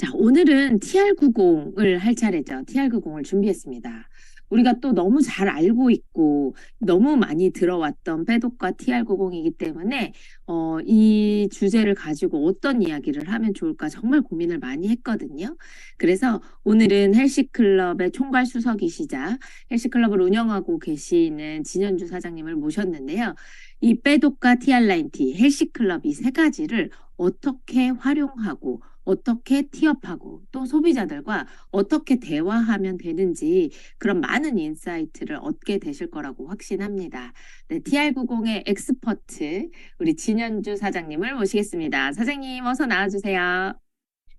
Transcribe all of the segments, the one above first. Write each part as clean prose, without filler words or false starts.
자, 오늘은 TR90을 할 차례죠. TR90을 준비했습니다. 우리가 또 너무 잘 알고 있고 너무 많이 들어왔던 빼독과 TR90이기 때문에 이 주제를 가지고 어떤 이야기를 하면 좋을까 정말 고민을 많이 했거든요. 그래서 오늘은 헬시클럽의 총괄 수석이시자 헬시클럽을 운영하고 계시는 진현주 사장님을 모셨는데요. 이 빼독과 TR90, 헬시클럽 이 세 가지를 어떻게 활용하고 어떻게 티업하고 또 소비자들과 어떻게 대화하면 되는지 그런 많은 인사이트를 얻게 되실 거라고 확신합니다. 네, TR90의 엑스퍼트 우리 진현주 사장님을 모시겠습니다. 사장님 어서 나와주세요.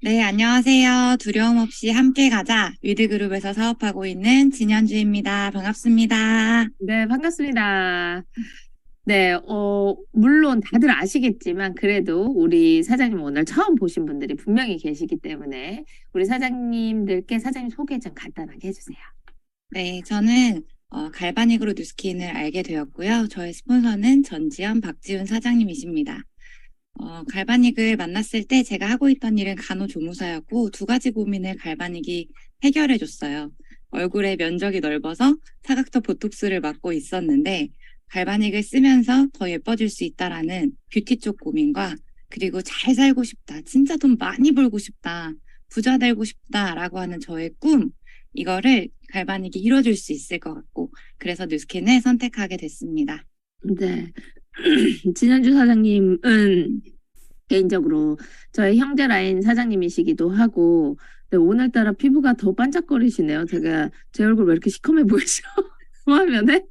네, 안녕하세요. 두려움 없이 함께 가자. 위드그룹에서 사업하고 있는 진현주입니다. 반갑습니다. 네, 반갑습니다. 네, 물론 다들 아시겠지만 그래도 우리 사장님 오늘 처음 보신 분들이 분명히 계시기 때문에 우리 사장님들께 사장님 소개 좀 간단하게 해주세요. 네, 저는 갈바닉으로 뉴스킨을 알게 되었고요. 저의 스폰서는 전지현, 박지훈 사장님이십니다. 갈바닉을 만났을 때 제가 하고 있던 일은 간호조무사였고 두 가지 고민을 갈바닉이 해결해 줬어요. 얼굴에 면적이 넓어서 사각턱 보톡스를 맞고 있었는데 갈바닉을 쓰면서 더 예뻐질 수 있다라는 뷰티 쪽 고민과 그리고 잘 살고 싶다, 진짜 돈 많이 벌고 싶다, 부자 되고 싶다라고 하는 저의 꿈, 이거를 갈바닉이 이뤄줄 수 있을 것 같고 그래서 뉴스킨을 선택하게 됐습니다. 네. 진현주 사장님은 개인적으로 저의 형제 라인 사장님이시기도 하고 네, 오늘따라 피부가 더 반짝거리시네요. 제가 제 얼굴 왜 이렇게 시커매 보이죠? 화면에?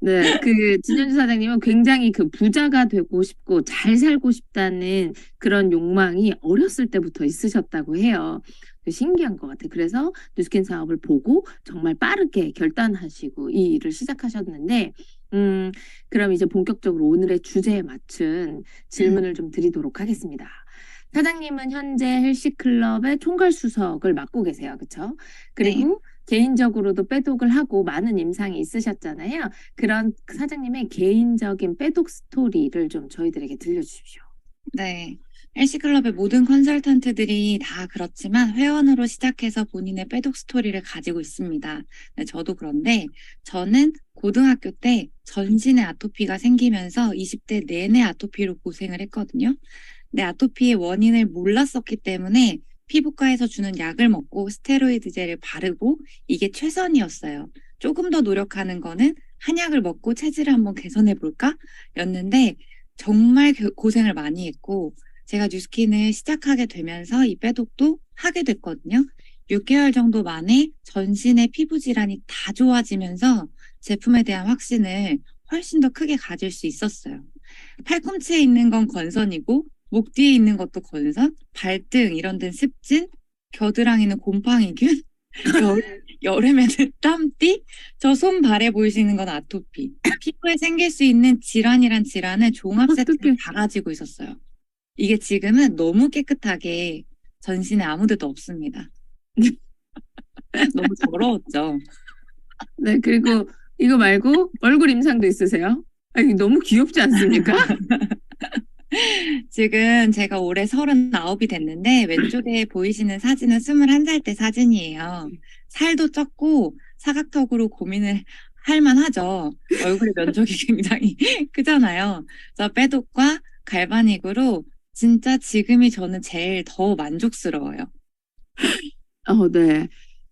네, 그 진현주 사장님은 굉장히 그 부자가 되고 싶고 잘 살고 싶다는 그런 욕망이 어렸을 때부터 있으셨다고 해요. 신기한 것 같아요. 그래서 뉴스킨 사업을 보고 정말 빠르게 결단하시고 이 일을 시작하셨는데, 그럼 이제 본격적으로 오늘의 주제에 맞춘 질문을 좀 드리도록 하겠습니다. 사장님은 현재 헬시클럽의 총괄 수석을 맡고 계세요. 그렇죠? 네. 그리고 개인적으로도 빼독을 하고 많은 임상이 있으셨잖아요. 그런 사장님의 개인적인 빼독 스토리를 좀 저희들에게 들려주십시오. 네. LC클럽의 모든 컨설턴트들이 다 그렇지만 회원으로 시작해서 본인의 빼독 스토리를 가지고 있습니다. 네, 저도 그런데 저는 고등학교 때 전신에 아토피가 생기면서 20대 내내 아토피로 고생을 했거든요. 내 아토피의 원인을 몰랐었기 때문에 피부과에서 주는 약을 먹고 스테로이드 젤을 바르고 이게 최선이었어요. 조금 더 노력하는 거는 한약을 먹고 체질을 한번 개선해 볼까? 였는데 정말 고생을 많이 했고 제가 뉴스킨을 시작하게 되면서 이 빼독도 하게 됐거든요. 6개월 정도 만에 전신의 피부 질환이 다 좋아지면서 제품에 대한 확신을 훨씬 더 크게 가질 수 있었어요. 팔꿈치에 있는 건 건선이고 목 뒤에 있는 것도 건선, 발등 이런 데는 습진, 겨드랑이는 곰팡이균, 여름에는 땀띠, 저 손발에 보이시는 건 아토피. 피부에 생길 수 있는 질환이란 질환을 종합 세트를 다 가지고 있었어요. 이게 지금은 너무 깨끗하게 전신에 아무 데도 없습니다. 너무 더러웠죠. 네, 그리고 이거 말고 얼굴 임상도 있으세요? 아니, 너무 귀엽지 않습니까? 지금 제가 올해 39이 됐는데 왼쪽에 보이시는 사진은 21살 때 사진이에요. 살도 쪘고 사각턱으로 고민을 할 만하죠. 얼굴의 면적이 굉장히 크잖아요. 그래서 빼독과 갈바닉으로 진짜 지금이 저는 제일 더 만족스러워요. 네.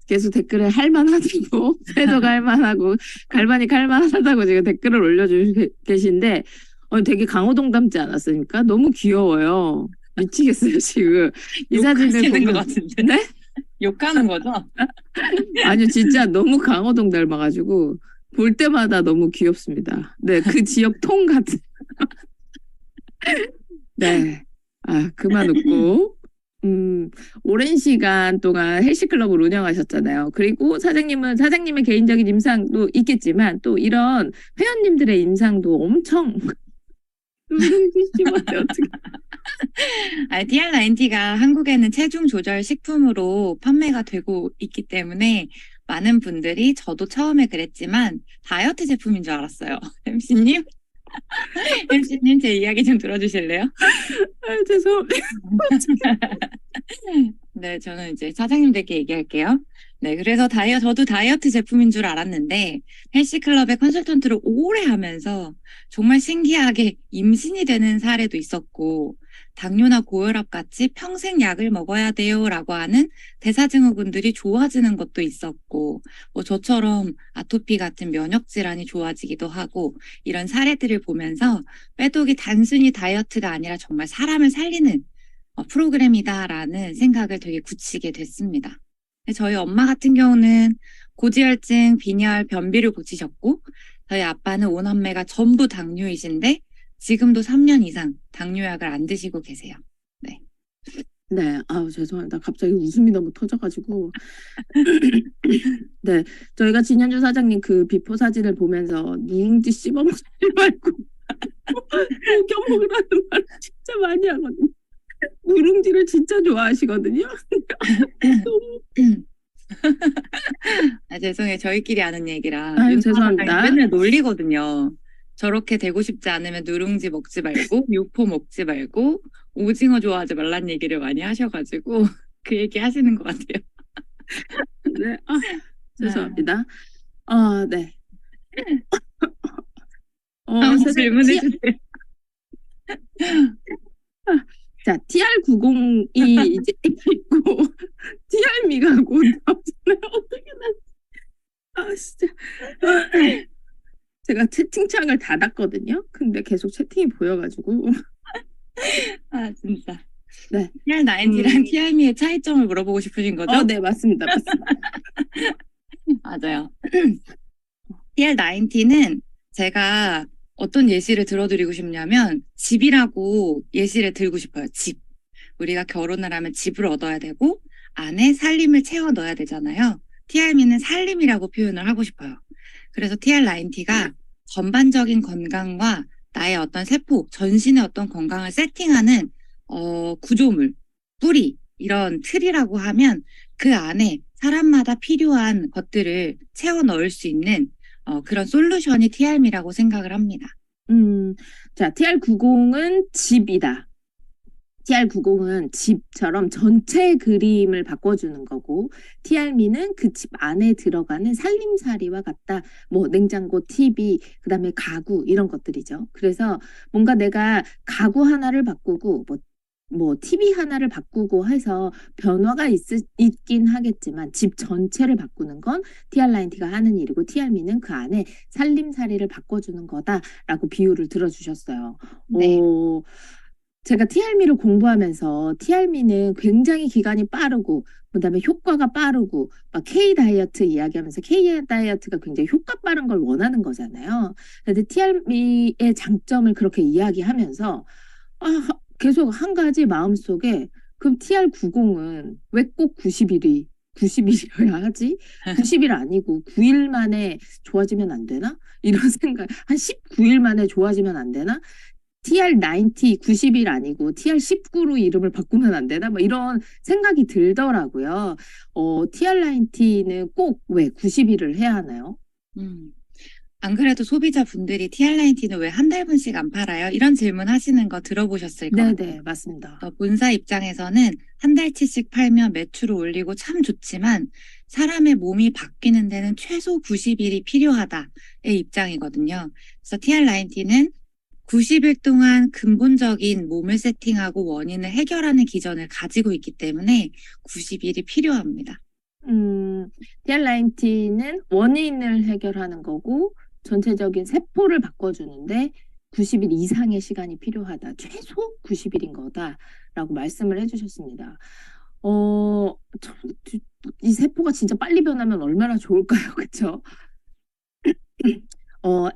계속 댓글에 할만하다고, 패독 할만하고, 갈바닉 할만하다고 지금 댓글을 올려주고 계신데, 되게 강호동 닮지 않았습니까? 너무 귀여워요. 미치겠어요, 지금. 이 사진을 욕하시는 것 보면. 같은데. 네? 욕하는 거죠? 아니요, 진짜 너무 강호동 닮아가지고, 볼 때마다 너무 귀엽습니다. 네, 그 지역 통 같은. 네. 아, 그만 웃고. 오랜 시간 동안 헬스클럽을 운영하셨잖아요. 그리고 사장님은 사장님의 개인적인 임상도 있겠지만 또 이런 회원님들의 임상도 엄청 어떻게 TR90가 한국에는 체중 조절 식품으로 판매가 되고 있기 때문에 많은 분들이 저도 처음에 그랬지만 다이어트 제품인 줄 알았어요. MC님? MC님 제 이야기 좀 들어주실래요? 죄송합니다. 네, 저는 이제 사장님들께 얘기할게요. 네, 그래서 저도 다이어트 제품인 줄 알았는데, 헬스클럽의 컨설턴트를 오래 하면서 정말 신기하게 임신이 되는 사례도 있었고, 당뇨나 고혈압 같이 평생 약을 먹어야 돼요라고 하는 대사증후군들이 좋아지는 것도 있었고, 뭐 저처럼 아토피 같은 면역 질환이 좋아지기도 하고, 이런 사례들을 보면서 빼독이 단순히 다이어트가 아니라 정말 사람을 살리는 프로그램이다라는 생각을 되게 굳히게 됐습니다. 저희 엄마 같은 경우는 고지혈증, 빈혈, 변비를 고치셨고, 저희 아빠는 오남매가 전부 당뇨이신데 지금도 3년 이상 당뇨약을 안 드시고 계세요. 네. 네, 아우, 죄송합니다. 갑자기 웃음이 너무 터져가지고. 네, 저희가 진현주 사장님 그 비포 사진을 보면서 누룽지 씹어먹지 말고 녹여 먹으라는 말 진짜 많이 하거든요. 누룽지를 진짜 좋아하시거든요. 너무 죄송해요. 저희끼리 아는 얘기라. 아유, 윤 죄송합니다. 사장님 맨날 놀리거든요. 저렇게 되고 싶지 않으면 누룽지 먹지 말고 육포 먹지 말고 오징어 좋아하지 말란 얘기를 많이 하셔가지고 그 얘기 하시는 것 같아요. 네, 죄송합니다. 네. 질문해 주세요. 자, TR90이 이제 있고 TR미가 곧 나오잖아요. 어떻게 진짜. 제가 채팅창을 닫았거든요. 근데 계속 채팅이 보여가지고. 진짜. 네. TR90랑 TR미의 차이점을 물어보고 싶으신 거죠? 네, 맞습니다. 맞아요. TR90는 제가 어떤 예시를 들어드리고 싶냐면 집이라고 예시를 들고 싶어요. 집. 우리가 결혼을 하면 집을 얻어야 되고 안에 살림을 채워 넣어야 되잖아요. TR미는 살림이라고 표현을 하고 싶어요. 그래서 TR90가 전반적인 건강과 나의 어떤 세포, 전신의 어떤 건강을 세팅하는 구조물, 뿌리, 이런 틀이라고 하면 그 안에 사람마다 필요한 것들을 채워 넣을 수 있는 그런 솔루션이 TR미라고 생각을 합니다. 자, TR90은 집이다. TR90은 집처럼 전체 그림을 바꿔주는 거고, TR미는 그 집 안에 들어가는 살림살이와 같다. 뭐 냉장고, TV, 그다음에 가구 이런 것들이죠. 그래서 뭔가 내가 가구 하나를 바꾸고 뭐 TV 하나를 바꾸고 해서 변화가 있긴 하겠지만 집 전체를 바꾸는 건 TR90가 하는 일이고 TR미는 그 안에 살림살이를 바꿔주는 거다라고 비유를 들어주셨어요. 네. 제가 TR미를 공부하면서 TR미는 굉장히 기간이 빠르고 그다음에 효과가 빠르고 막 K 다이어트 이야기하면서 K 다이어트가 굉장히 효과 빠른 걸 원하는 거잖아요. 근데 TR미의 장점을 그렇게 이야기하면서 계속 한 가지 마음속에 그럼 TR90은 왜 꼭 90일이어야 하지? 90일 아니고 9일 만에 좋아지면 안 되나? 이런 생각, 한 19일 만에 좋아지면 안 되나? TR90 90일 아니고 TR19로 이름을 바꾸면 안 되나? 뭐 이런 생각이 들더라고요. TR90는 꼭 왜 90일을 해야 하나요? 안 그래도 소비자분들이 TR90는 왜 한 달분씩 안 팔아요? 이런 질문 하시는 거 들어보셨을 것 같아요. 네, 맞습니다. 본사 입장에서는 한 달치씩 팔면 매출을 올리고 참 좋지만 사람의 몸이 바뀌는 데는 최소 90일이 필요하다의 입장이거든요. 그래서 TR90는 90일 동안 근본적인 몸을 세팅하고 원인을 해결하는 기전을 가지고 있기 때문에 90일이 필요합니다. TR90는 원인을 해결하는 거고 전체적인 세포를 바꿔주는데 90일 이상의 시간이 필요하다. 최소 90일인 거다라고 말씀을 해주셨습니다. 이 세포가 진짜 빨리 변하면 얼마나 좋을까요? 그렇죠?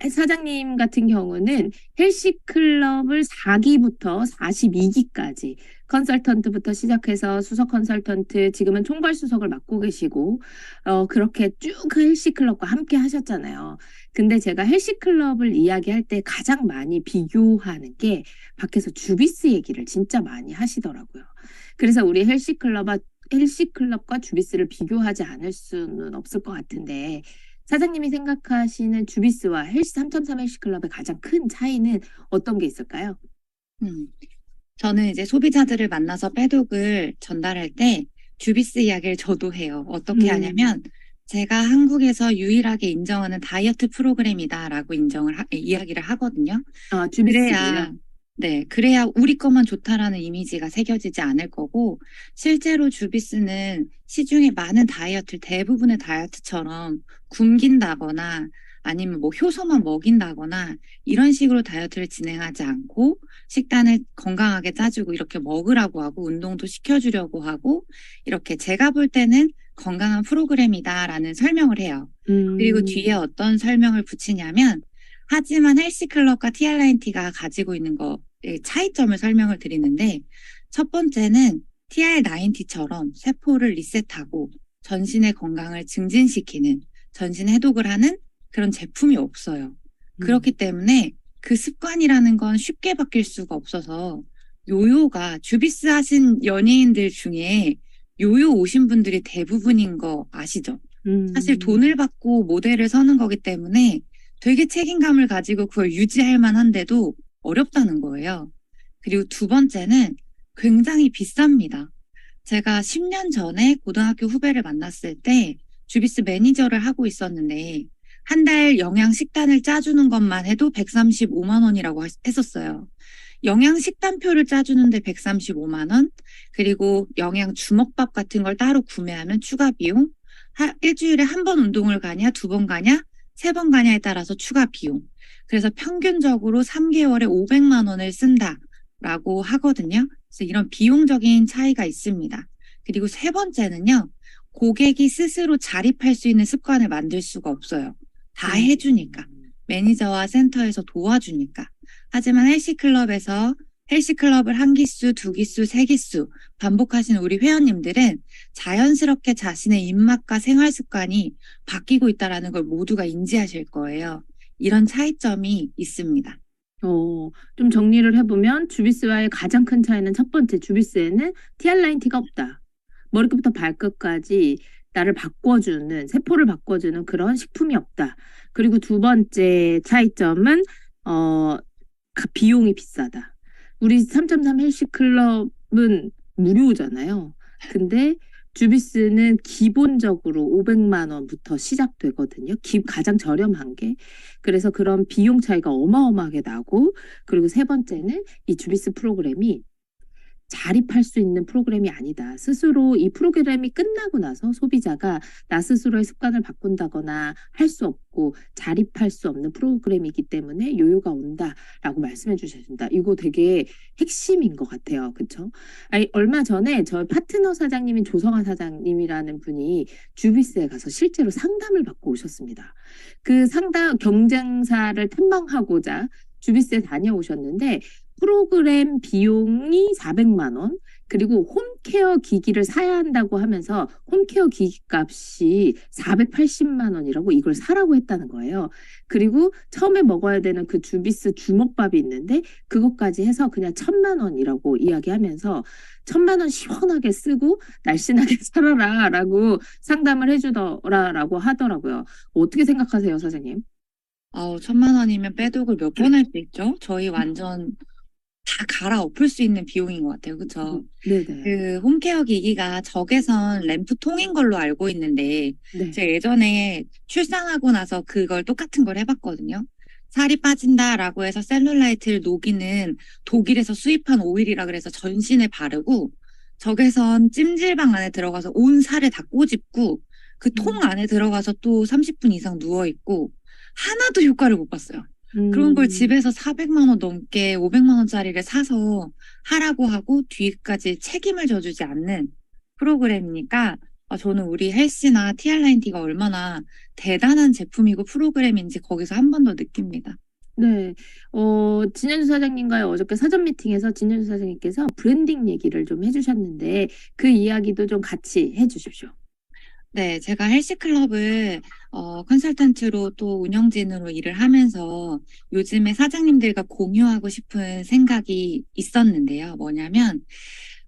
사장님 같은 경우는 헬시클럽을 4기부터 42기까지 컨설턴트부터 시작해서 수석 컨설턴트, 지금은 총괄 수석을 맡고 계시고, 그렇게 쭉 헬시클럽과 함께 하셨잖아요. 근데 제가 헬시클럽을 이야기할 때 가장 많이 비교하는 게 밖에서 주비스 얘기를 진짜 많이 하시더라고요. 그래서 우리 헬시클럽과 주비스를 비교하지 않을 수는 없을 것 같은데, 사장님이 생각하시는 주비스와 헬스 3.3 헬스클럽의 가장 큰 차이는 어떤 게 있을까요? 저는 이제 소비자들을 만나서 빼독을 전달할 때 주비스 이야기를 저도 해요. 어떻게 음, 하냐면 제가 한국에서 유일하게 인정하는 다이어트 프로그램이다라고 이야기를 하거든요. 아, 주비스를요? 그래야, 네, 그래야 우리 것만 좋다라는 이미지가 새겨지지 않을 거고, 실제로 주비스는 시중에 많은 다이어트, 대부분의 다이어트처럼 굶긴다거나 아니면 뭐 효소만 먹인다거나 이런 식으로 다이어트를 진행하지 않고 식단을 건강하게 짜주고 이렇게 먹으라고 하고 운동도 시켜주려고 하고 이렇게 제가 볼 때는 건강한 프로그램이다라는 설명을 해요. 그리고 뒤에 음, 어떤 설명을 붙이냐면 하지만 헬스클럽과 TR9T가 가지고 있는 거의 차이점을 설명을 드리는데 첫 번째는 TR9T처럼 세포를 리셋하고 전신의 건강을 증진시키는 전신 해독을 하는 그런 제품이 없어요. 그렇기 음, 때문에 그 습관이라는 건 쉽게 바뀔 수가 없어서 요요가 주비스 하신 연예인들 중에 요요 오신 분들이 대부분인 거 아시죠? 사실 돈을 음, 받고 모델을 서는 거기 때문에 되게 책임감을 가지고 그걸 유지할 만한데도 어렵다는 거예요. 그리고 두 번째는 굉장히 비쌉니다. 제가 10년 전에 고등학교 후배를 만났을 때 주비스 매니저를 하고 있었는데 한 달 영양 식단을 짜주는 것만 해도 135만 원이라고 했었어요. 영양 식단표를 짜주는데 135만 원, 그리고 영양 주먹밥 같은 걸 따로 구매하면 추가 비용, 일주일에 한 번 운동을 가냐, 두 번 가냐, 세 번 가냐에 따라서 추가 비용. 그래서 평균적으로 3개월에 500만 원을 쓴다라고 하거든요. 그래서 이런 비용적인 차이가 있습니다. 그리고 세 번째는요, 고객이 스스로 자립할 수 있는 습관을 만들 수가 없어요. 다 해주니까. 음. 매니저와 센터에서 도와주니까. 하지만 헬스클럽을 한 기수, 두 기수, 세 기수 반복하시는 우리 회원님들은 자연스럽게 자신의 입맛과 생활 습관이 바뀌고 있다는 걸 모두가 인지하실 거예요. 이런 차이점이 있습니다. 좀 정리를 해보면 주비스와의 가장 큰 차이는 첫 번째, 주비스에는 TR9T가 없다. 머리끝부터 발끝까지 나를 바꿔주는, 세포를 바꿔주는 그런 식품이 없다. 그리고 두 번째 차이점은, 어, 비용이 비싸다. 우리 3.3 헬스클럽은 무료잖아요. 근데 주비스는 기본적으로 500만 원부터 시작되거든요. 가장 저렴한 게. 그래서 그런 비용 차이가 어마어마하게 나고, 그리고 세 번째는 이 주비스 프로그램이 자립할 수 있는 프로그램이 아니다. 스스로 이 프로그램이 끝나고 나서 소비자가 나 스스로의 습관을 바꾼다거나 할 수 없고 자립할 수 없는 프로그램이기 때문에 요요가 온다라고 말씀해 주셨습니다. 이거 되게 핵심인 것 같아요. 그렇죠? 아니, 얼마 전에 저희 파트너 사장님인 조성아 사장님이라는 분이 주비스에 가서 실제로 상담을 받고 오셨습니다. 그 상담 경쟁사를 탐방하고자 주비스에 다녀오셨는데 프로그램 비용이 400만 원, 그리고 홈케어 기기를 사야 한다고 하면서 홈케어 기기 값이 480만 원이라고 이걸 사라고 했다는 거예요. 그리고 처음에 먹어야 되는 그 주비스 주먹밥이 있는데 그것까지 해서 그냥 1,000만 원이라고 이야기하면서 1,000만 원 시원하게 쓰고 날씬하게 살아라라고 상담을 해주더라라고 하더라고요. 어떻게 생각하세요, 사장님? 1,000만 원이면 빼독을 몇 번 할 수 있죠? 저희 완전 다 갈아엎을 수 있는 비용인 것 같아요. 그쵸? 네네. 그 홈케어 기기가 적외선 램프 통인 걸로 알고 있는데 네. 제가 예전에 출산하고 나서 그걸 똑같은 걸 해봤거든요. 살이 빠진다라고 해서 셀룰라이트를 녹이는 독일에서 수입한 오일이라 그래서 전신에 바르고 적외선 찜질방 안에 들어가서 온 살을 다 꼬집고 그 통 음. 안에 들어가서 또 30분 이상 누워 있고 하나도 효과를 못 봤어요. 그런 걸 음. 집에서 400만 원 넘게 500만 원짜리를 사서 하라고 하고 뒤까지 책임을 져주지 않는 프로그램이니까 저는 우리 헬스나 TR9T가 얼마나 대단한 제품이고 프로그램인지 거기서 한 번 더 느낍니다. 네, 진현수 사장님과의 어저께 사전 미팅에서 진현수 사장님께서 브랜딩 얘기를 좀 해주셨는데 그 이야기도 좀 같이 해주십시오. 네, 제가 헬스클럽을 컨설턴트로 또 운영진으로 일을 하면서 요즘에 사장님들과 공유하고 싶은 생각이 있었는데요. 뭐냐면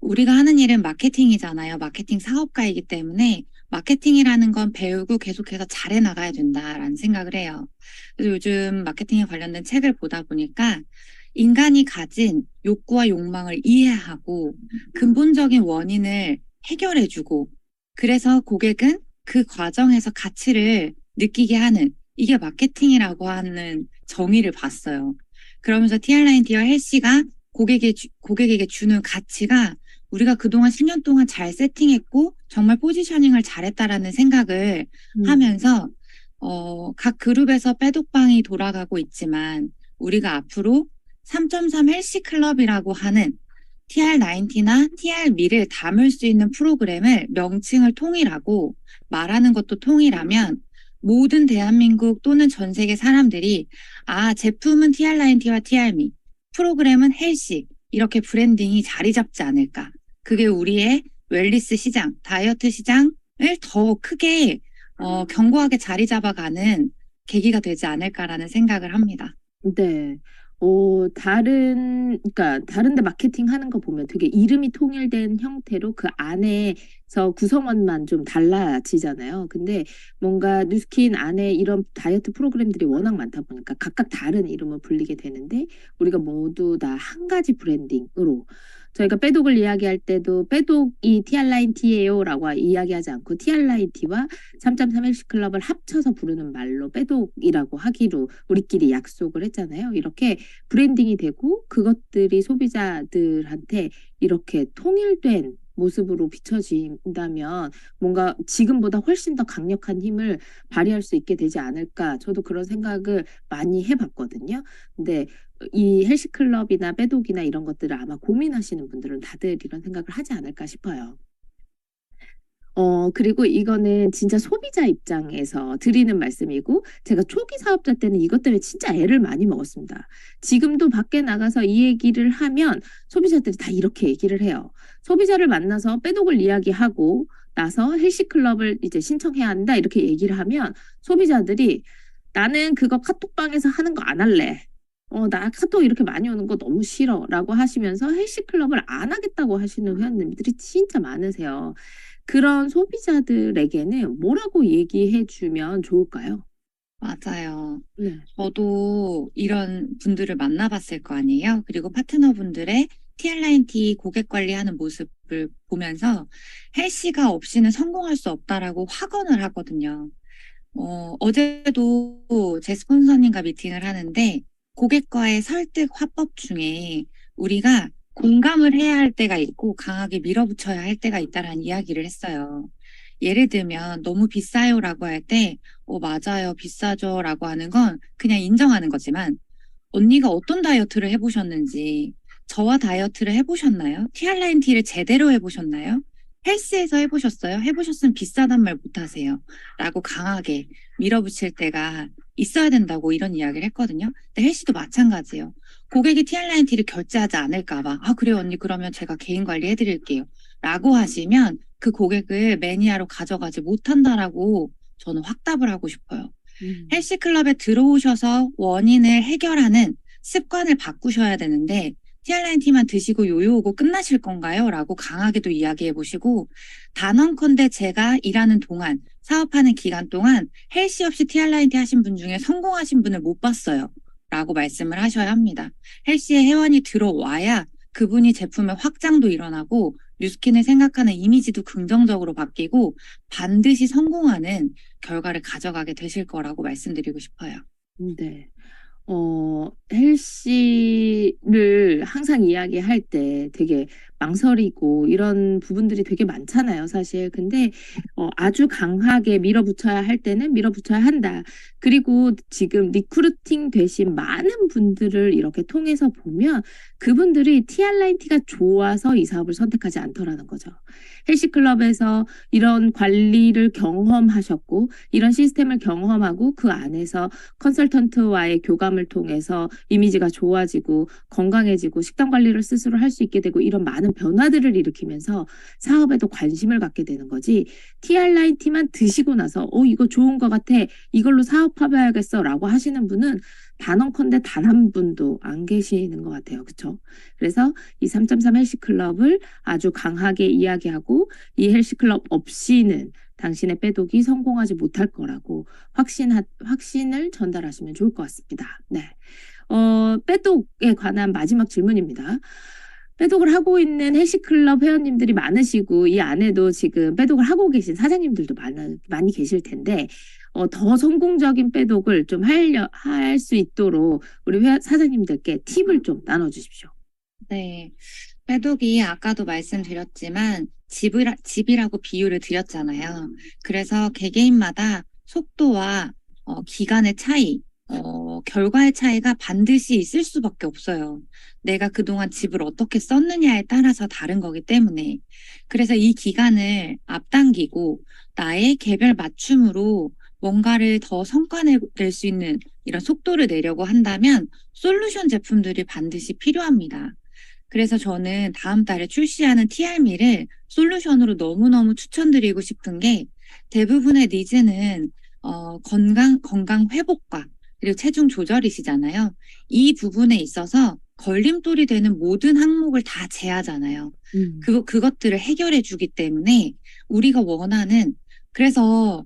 우리가 하는 일은 마케팅이잖아요. 마케팅 사업가이기 때문에 마케팅이라는 건 배우고 계속해서 잘해 나가야 된다라는 생각을 해요. 그래서 요즘 마케팅에 관련된 책을 보다 보니까 인간이 가진 욕구와 욕망을 이해하고 근본적인 원인을 해결해주고 그래서 고객은 그 과정에서 가치를 느끼게 하는 이게 마케팅이라고 하는 정의를 봤어요. 그러면서 TR90와 헬시가 고객에게 주는 가치가 우리가 그동안 10년 동안 잘 세팅했고 정말 포지셔닝을 잘했다라는 생각을 음, 하면서 각 그룹에서 빼독방이 돌아가고 있지만 우리가 앞으로 3.3 헬시 클럽이라고 하는 TR90나 TR미를 담을 수 있는 프로그램을 명칭을 통일하고 말하는 것도 통일하면 모든 대한민국 또는 전 세계 사람들이 제품은 TR90와 TR미, 프로그램은 헬시 이렇게 브랜딩이 자리 잡지 않을까. 그게 우리의 웰니스 시장, 다이어트 시장을 더 크게 견고하게 자리 잡아가는 계기가 되지 않을까라는 생각을 합니다. 네. 그러니까 다른데 마케팅 하는 거 보면 되게 이름이 통일된 형태로 그 안에서 구성원만 좀 달라지잖아요. 근데 뭔가 뉴스킨 안에 이런 다이어트 프로그램들이 워낙 많다 보니까 각각 다른 이름을 불리게 되는데 우리가 모두 다 한 가지 브랜딩으로 저희가 빼독을 이야기할 때도 빼독이 TR9 T예요라고 이야기하지 않고 TR9 T와 3.3일씩 클럽을 합쳐서 부르는 말로 빼독이라고 하기로 우리끼리 약속을 했잖아요. 이렇게 브랜딩이 되고 그것들이 소비자들한테 이렇게 통일된 모습으로 비춰진다면 뭔가 지금보다 훨씬 더 강력한 힘을 발휘할 수 있게 되지 않을까. 저도 그런 생각을 많이 해봤거든요. 근데 이 헬스클럽이나 빼독이나 이런 것들을 아마 고민하시는 분들은 다들 이런 생각을 하지 않을까 싶어요. 그리고 이거는 진짜 소비자 입장에서 드리는 말씀이고, 제가 초기 사업자 때는 이것 때문에 진짜 애를 많이 먹었습니다. 지금도 밖에 나가서 이 얘기를 하면 소비자들이 다 이렇게 얘기를 해요. 소비자를 만나서 빼독을 이야기하고 나서 헬스클럽을 이제 신청해야 한다 이렇게 얘기를 하면 소비자들이 나는 그거 카톡방에서 하는 거 안 할래. 나 카톡 이렇게 많이 오는 거 너무 싫어. 라고 하시면서 헬스클럽을 안 하겠다고 하시는 회원님들이 진짜 많으세요. 그런 소비자들에게는 뭐라고 얘기해 주면 좋을까요? 맞아요. 네. 저도 이런 분들을 만나봤을 거 아니에요. 그리고 파트너분들의 TR9T 고객 관리하는 모습을 보면서 헬시가 없이는 성공할 수 없다라고 확언을 하거든요. 어제도 제 스폰서님과 미팅을 하는데 고객과의 설득 화법 중에 우리가 공감을 해야 할 때가 있고 강하게 밀어붙여야 할 때가 있다라는 이야기를 했어요. 예를 들면 너무 비싸요라고 할 때, 맞아요, 비싸죠라고 하는 건 그냥 인정하는 거지만 언니가 어떤 다이어트를 해보셨는지, 저와 다이어트를 해보셨나요? TR9T를 제대로 해보셨나요? 헬스에서 해보셨어요? 해보셨으면 비싸단 말 못하세요. 라고 강하게 밀어붙일 때가 있어야 된다고 이런 이야기를 했거든요. 근데 헬스도 마찬가지예요. 고객이 TR9T를 결제하지 않을까 봐, 그래요, 언니, 그러면 제가 개인 관리 해드릴게요. 라고 하시면 그 고객을 매니아로 가져가지 못한다라고 저는 확답을 하고 싶어요. 음, 헬스클럽에 들어오셔서 원인을 해결하는 습관을 바꾸셔야 되는데 TR9T만 드시고 요요 오고 끝나실 건가요? 라고 강하게도 이야기해 보시고 단언컨대 제가 일하는 동안 사업하는 기간 동안 헬스 없이 TR9T 하신 분 중에 성공하신 분을 못 봤어요. 라고 말씀을 하셔야 합니다. 헬스에 회원이 들어와야 그분이 제품의 확장도 일어나고 뉴스킨을 생각하는 이미지도 긍정적으로 바뀌고 반드시 성공하는 결과를 가져가게 되실 거라고 말씀드리고 싶어요. 네. 헬씨를 항상 이야기할 때 되게 망설이고 이런 부분들이 되게 많잖아요, 사실. 근데 아주 강하게 밀어붙여야 할 때는 밀어붙여야 한다. 그리고 지금 리크루팅 되신 많은 분들을 이렇게 통해서 보면 그분들이 TR9T가 좋아서 이 사업을 선택하지 않더라는 거죠. 헬스클럽에서 이런 관리를 경험하셨고 이런 시스템을 경험하고 그 안에서 컨설턴트와의 교감을 통해서 이미지가 좋아지고 건강해지고 식단 관리를 스스로 할 수 있게 되고 이런 많은 변화들을 일으키면서 사업에도 관심을 갖게 되는 거지. TR9T만 드시고 나서 이거 좋은 거 같아. 이걸로 사업해봐야겠어 라고 하시는 분은 단언컨대 단 한 분도 안 계시는 것 같아요. 그렇죠? 그래서 이 3.3 헬스클럽을 아주 강하게 이야기하고 이 헬스클럽 없이는 당신의 빼독이 성공하지 못할 거라고 확신을 전달하시면 좋을 것 같습니다. 네. 빼독에 관한 마지막 질문입니다. 빼독을 하고 있는 헬스클럽 회원님들이 많으시고 이 안에도 지금 빼독을 하고 계신 사장님들도 많이 계실 텐데 더 성공적인 빼독을 좀 할 수 있도록 우리 사장님들께 팁을 좀 나눠주십시오. 네. 빼독이 아까도 말씀드렸지만 집이라고 비유를 드렸잖아요. 그래서 개개인마다 속도와 기간의 차이, 결과의 차이가 반드시 있을 수밖에 없어요. 내가 그동안 집을 어떻게 썼느냐에 따라서 다른 거기 때문에. 그래서 이 기간을 앞당기고 나의 개별 맞춤으로 뭔가를 더 성과낼 수 있는 이런 속도를 내려고 한다면 솔루션 제품들이 반드시 필요합니다. 그래서 저는 다음 달에 출시하는 TRM를 솔루션으로 너무너무 추천드리고 싶은 게 대부분의 니즈는 건강 회복과 그리고 체중 조절이시잖아요. 이 부분에 있어서 걸림돌이 되는 모든 항목을 다 제하잖아요. 그것들을 해결해 주기 때문에 우리가 원하는 그래서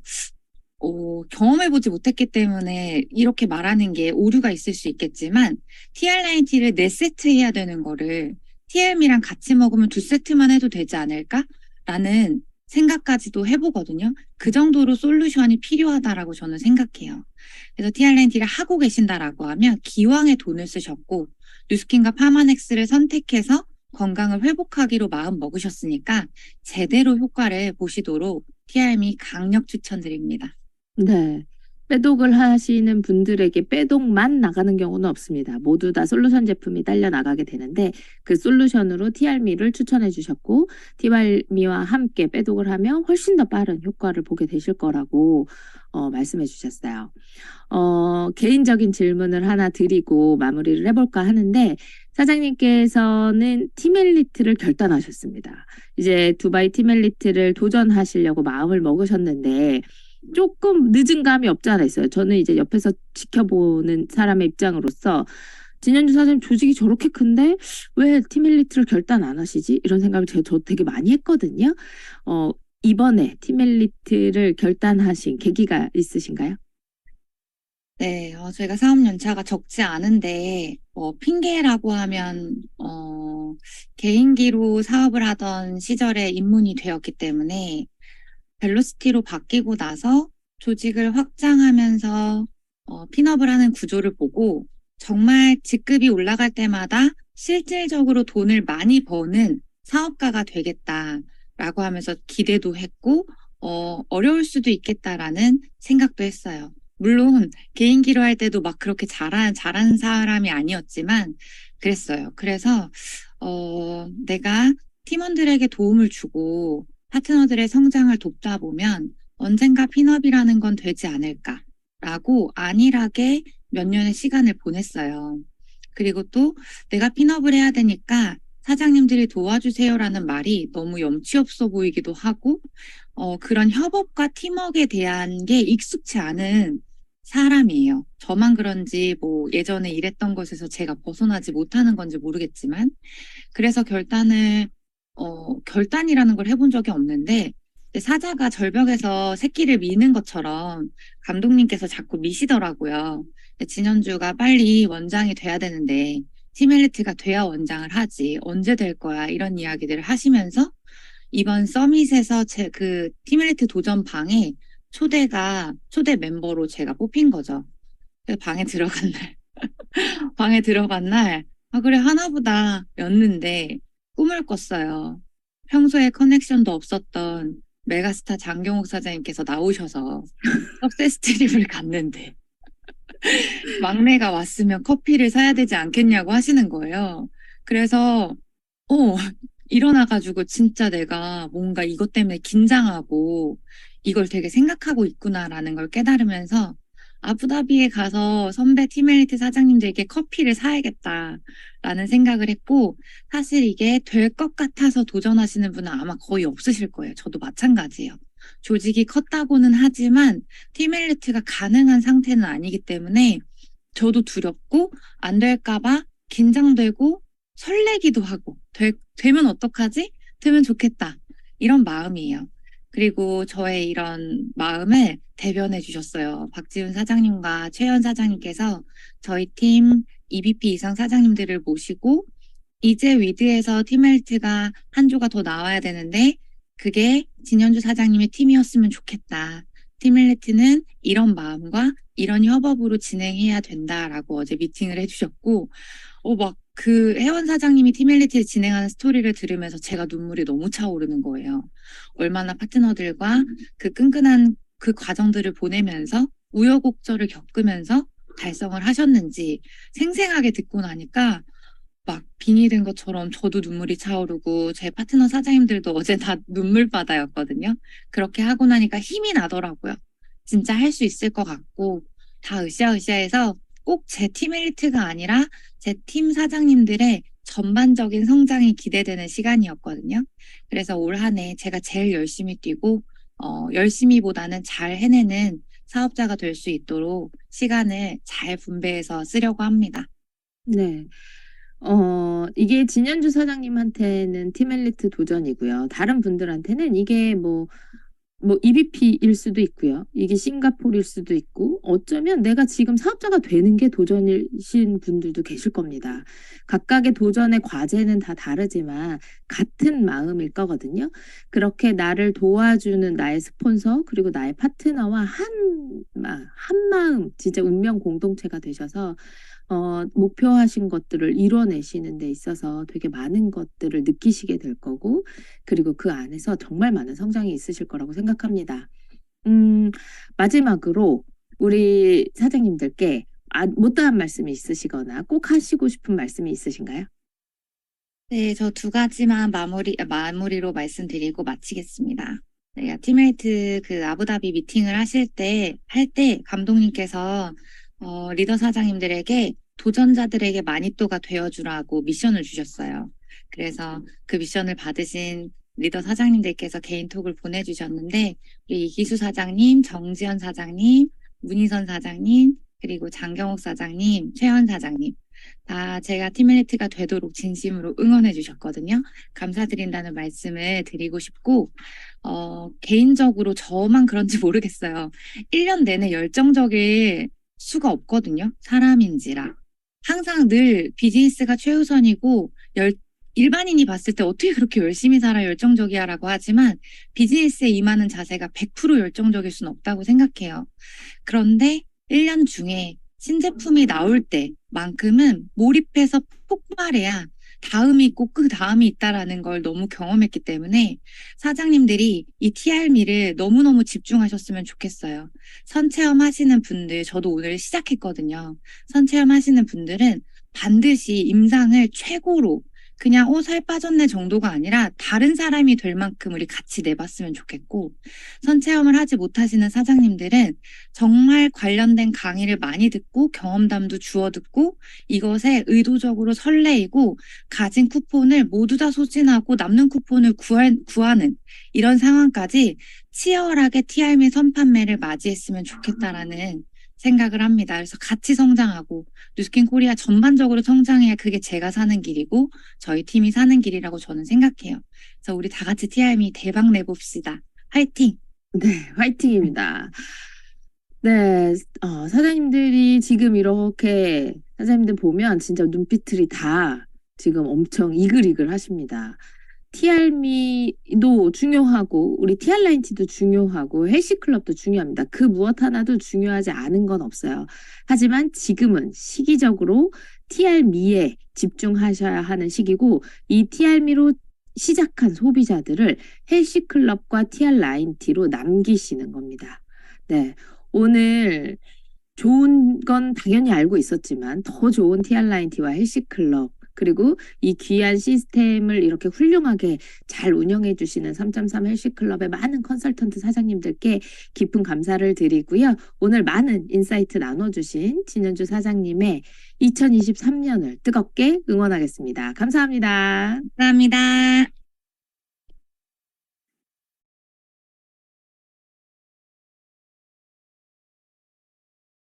경험해보지 못했기 때문에 이렇게 말하는 게 오류가 있을 수 있겠지만 TR90를 4세트 해야 되는 거를 TRM이랑 같이 먹으면 2세트만 해도 되지 않을까? 라는 생각까지도 해보거든요. 그 정도로 솔루션이 필요하다라고 저는 생각해요. 그래서 TR90를 하고 계신다라고 하면 기왕에 돈을 쓰셨고 뉴스킨과 파마넥스를 선택해서 건강을 회복하기로 마음 먹으셨으니까 제대로 효과를 보시도록 TRM이 강력 추천드립니다. 네. 빼독을 하시는 분들에게 빼독만 나가는 경우는 없습니다. 모두 다 솔루션 제품이 딸려 나가게 되는데 그 솔루션으로 TRM를 추천해 주셨고 TRM와 함께 빼독을 하면 훨씬 더 빠른 효과를 보게 되실 거라고 말씀해 주셨어요. 개인적인 질문을 하나 드리고 마무리를 해볼까 하는데 사장님께서는 팀엘리트를 결단하셨습니다. 이제 두바이 팀엘리트를 도전하시려고 마음을 먹으셨는데 조금 늦은 감이 없지 않아 있어요. 저는 이제 옆에서 지켜보는 사람의 입장으로서 진현주 사장님 조직이 저렇게 큰데 왜 팀엘리트를 결단 안 하시지? 이런 생각을 저 되게 많이 했거든요. 이번에 팀엘리트를 결단하신 계기가 있으신가요? 네, 저희가 사업 연차가 적지 않은데, 핑계라고 하면, 개인기로 사업을 하던 시절에 입문이 되었기 때문에, 벨로시티로 바뀌고 나서 조직을 확장하면서, 핀업을 하는 구조를 보고, 정말 직급이 올라갈 때마다 실질적으로 돈을 많이 버는 사업가가 되겠다라고 하면서 기대도 했고, 어려울 수도 있겠다라는 생각도 했어요. 물론 개인기로 할 때도 막 그렇게 잘한 사람이 아니었지만 그랬어요. 그래서 내가 팀원들에게 도움을 주고 파트너들의 성장을 돕다 보면 언젠가 핀업이라는 건 되지 않을까라고 안일하게 몇 년의 시간을 보냈어요. 그리고 또 내가 핀업을 해야 되니까 사장님들이 도와주세요라는 말이 너무 염치 없어 보이기도 하고 그런 협업과 팀워크에 대한 게 익숙치 않은 사람이에요. 저만 그런지 뭐 예전에 일했던 것에서 제가 벗어나지 못하는 건지 모르겠지만 그래서 결단이라는 걸 해본 적이 없는데 사자가 절벽에서 새끼를 미는 것처럼 감독님께서 자꾸 미시더라고요. 진현주가 빨리 원장이 돼야 되는데 팀엘리트가 돼야 원장을 하지 언제 될 거야 이런 이야기들을 하시면서 이번 서밋에서 그 팀엘리트 도전 방에 초대 멤버로 제가 뽑힌 거죠. 그래서 방에 들어간 날, 아, 그래, 하나보다 였는데, 꿈을 꿨어요. 평소에 커넥션도 없었던 메가스타 장경옥 사장님께서 나오셔서 석세스 트립을 갔는데, 막내가 왔으면 커피를 사야 되지 않겠냐고 하시는 거예요. 그래서, 어, 일어나가지고 진짜 내가 뭔가 이것 때문에 긴장하고 이걸 되게 생각하고 있구나라는 걸 깨달으면서 아부다비에 가서 선배 팀엘리트 사장님들에게 커피를 사야겠다라는 생각을 했고 사실 이게 될 것 같아서 도전하시는 분은 아마 거의 없으실 거예요. 저도 마찬가지예요. 조직이 컸다고는 하지만 팀엘리트가 가능한 상태는 아니기 때문에 저도 두렵고 안 될까 봐 긴장되고 설레기도 하고 되면 어떡하지? 되면 좋겠다. 이런 마음이에요. 그리고 저의 이런 마음을 대변해 주셨어요. 박지훈 사장님과 최현 사장님께서 저희 팀 EVP 이상 사장님들을 모시고 이제 위드에서 팀멜리트가 한 조가 더 나와야 되는데 그게 진현주 사장님의 팀이었으면 좋겠다. 팀멜리트는 이런 마음과 이런 협업으로 진행해야 된다라고 어제 미팅을 해주셨고 막 그 혜원 사장님이 팀멜리트를 진행하는 스토리를 들으면서 제가 눈물이 너무 차오르는 거예요. 얼마나 파트너들과 그 끈끈한 그 과정들을 보내면서 우여곡절을 겪으면서 달성을 하셨는지 생생하게 듣고 나니까 막 빙의 된 것처럼 저도 눈물이 차오르고 제 파트너 사장님들도 어제 다 눈물바다였거든요. 그렇게 하고 나니까 힘이 나더라고요. 진짜 할 수 있을 것 같고 다 으쌰으쌰해서 꼭 제 팀 엘리트가 아니라 제 팀 사장님들의 전반적인 성장이 기대되는 시간이었거든요. 그래서 올 한 해 제가 제일 열심히 뛰고 열심히보다는 잘 해내는 사업자가 될 수 있도록 시간을 잘 분배해서 쓰려고 합니다. 네. 이게 진현주 사장님한테는 팀엘리트 도전이고요. 다른 분들한테는 이게 뭐 EVP일 수도 있고요. 이게 싱가포르일 수도 있고 어쩌면 내가 지금 사업자가 되는 게 도전이신 분들도 계실 겁니다. 각각의 도전의 과제는 다 다르지만 같은 마음일 거거든요. 그렇게 나를 도와주는 나의 스폰서 그리고 나의 파트너와 한 마음 진짜 운명 공동체가 되셔서 목표하신 것들을 이뤄내시는 데 있어서 되게 많은 것들을 느끼시게 될 거고, 그리고 그 안에서 정말 많은 성장이 있으실 거라고 생각합니다. 마지막으로 우리 사장님들께 못다한 말씀이 있으시거나 꼭 하시고 싶은 말씀이 있으신가요? 네, 저 두 가지만 마무리로 말씀드리고 마치겠습니다. 네, 팀메이트 그 아부다비 미팅을 할 때 감독님께서 리더 사장님들에게 도전자들에게 마니또가 되어주라고 미션을 주셨어요. 그래서 그 미션을 받으신 리더 사장님들께서 개인톡을 보내주셨는데, 우리 이기수 사장님, 정지현 사장님, 문희선 사장님, 그리고 장경옥 사장님, 최현 사장님, 다 제가 팀메이트가 되도록 진심으로 응원해 주셨거든요. 감사드린다는 말씀을 드리고 싶고, 개인적으로 저만 그런지 모르겠어요. 1년 내내 열정적일 수가 없거든요. 사람인지라. 항상 늘 비즈니스가 최우선이고, 일반인이 봤을 때 어떻게 그렇게 열심히 살아 열정적이야 라고 하지만 비즈니스에 임하는 자세가 100% 열정적일 수는 없다고 생각해요. 그런데 1년 중에 신제품이 나올 때만큼은 몰입해서 폭발해야 다음이 있고 그 다음이 있다라는 걸 너무 경험했기 때문에 사장님들이 이 TRM를 너무너무 집중하셨으면 좋겠어요. 선체험 하시는 분들, 저도 오늘 시작했거든요. 선체험 하시는 분들은 반드시 임상을 최고로 그냥 살 빠졌네 정도가 아니라 다른 사람이 될 만큼 우리 같이 내봤으면 좋겠고, 선체험을 하지 못하시는 사장님들은 정말 관련된 강의를 많이 듣고 경험담도 주워 듣고 이것에 의도적으로 설레이고 가진 쿠폰을 모두 다 소진하고 남는 쿠폰을 구하는 이런 상황까지 치열하게 TRM 선판매를 맞이했으면 좋겠다라는 생각을 합니다. 그래서 같이 성장하고 뉴스킨 코리아 전반적으로 성장해야 그게 제가 사는 길이고 저희 팀이 사는 길이라고 저는 생각해요. 그래서 우리 다 같이 TRM 대박 내봅시다. 화이팅! 네, 화이팅입니다. 네, 사장님들이 지금 이렇게 사장님들 보면 진짜 눈빛들이 다 지금 엄청 이글이글 하십니다. TRM도 중요하고 우리 TR라인티도 중요하고 헬시클럽도 중요합니다. 그 무엇 하나도 중요하지 않은 건 없어요. 하지만 지금은 시기적으로 TR미에 집중하셔야 하는 시기고 이 TR미로 시작한 소비자들을 헬시클럽과 TR라인티로 남기시는 겁니다. 네, 오늘 좋은 건 당연히 알고 있었지만 더 좋은 TR라인티와 헬시클럽 그리고 이 귀한 시스템을 이렇게 훌륭하게 잘 운영해 주시는 3.3 헬시클럽의 많은 컨설턴트 사장님들께 깊은 감사를 드리고요. 오늘 많은 인사이트 나눠주신 진현주 사장님의 2023년을 뜨겁게 응원하겠습니다. 감사합니다. 감사합니다.